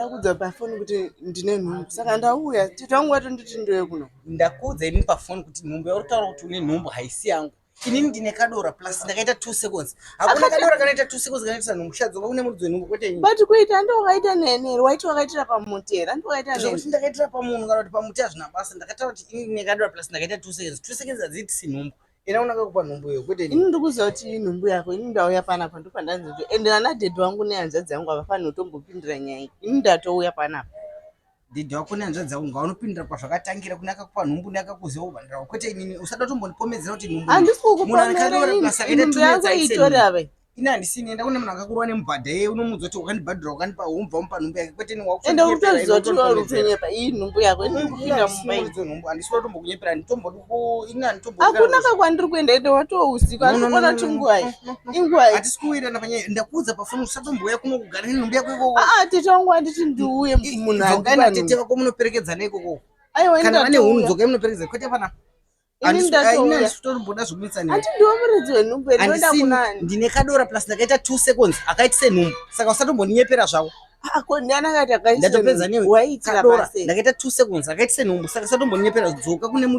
Ndakudza pafoni kuti ndine nhumbu saka ndauya tete wangu watonditi ndoye kuno. Ndakudza inini pafoni kuti nhumbu yautaura kuti une nhumbu haisi yangu. Inini ndine kadora plus ndakaita 2 seconds. Hakuna kadora kanoita 2 seconds kanoita nhumbu shadzoka kune mudzi wenhumbu kwete inini. But kuita ndowakaita nenero waiti wakaitira pamuti here ndowakaita nenero. Kuti ndakaitira pamunhu kana kuti pamuti hazvina basa ndakataura kuti inini ndine kadora plus ndakaita 2 seconds. 2 seconds hadziti si nhumbu. Ina unaka kupa nhumbu iyo kwete inini. Ini ndikuziva kuti nhumbu yako ini ndauya panapa ndopandanzito ende ana dhedhi wangu nehanzvadzi yangu havafaniri kutombopindira nyaya iyi. Ini ndatouya panapa. Dhedhi wako nehanzvadzi yangu ngavanopindira pazvakatangira kune akakupa nhumbu neakakuziva kubhandira kwete inini usada kutombondipomedzera kuti nhumbu. Handisi kukupomera nhumbu yangu itori ava. Ina handisi nenda kune munhu akakurwa nemubhadha yeye unomudza kuti wakandibhadhira wakanipa umubva mupa nhumbu yake kwete ende utoziva kuti warutonyepa iyi nhumbu yako ini ndikupinda mumba nhumbu handisi kuda kutombokunyepera hakunaka kwandiri kuenda ende watousiku andikona tunguwai inguwai hatisi kuwirana panyaya ndakuudza pafoni usatombouya kuno kugara nenhumbu yako ikoko. Tete wangu anditi ndiuye munhu andina tete vako munoperekedzana ikoko aiwa kana vane hunhu dzoka munoperekedza kwete pana ndatoboda zvomitsani ati ndiwo muridzi wenhumbu endoenda kunani ndine kadora plus ndakaita 2 seconds akaiti senhumbu saka usatomboninyepera zvavo ndianakati akaiti ndatopedza newe waitira kadora pase ndakaita 2 seconds akaiti senhumbu saka usatomboninyepera dzoka kune muri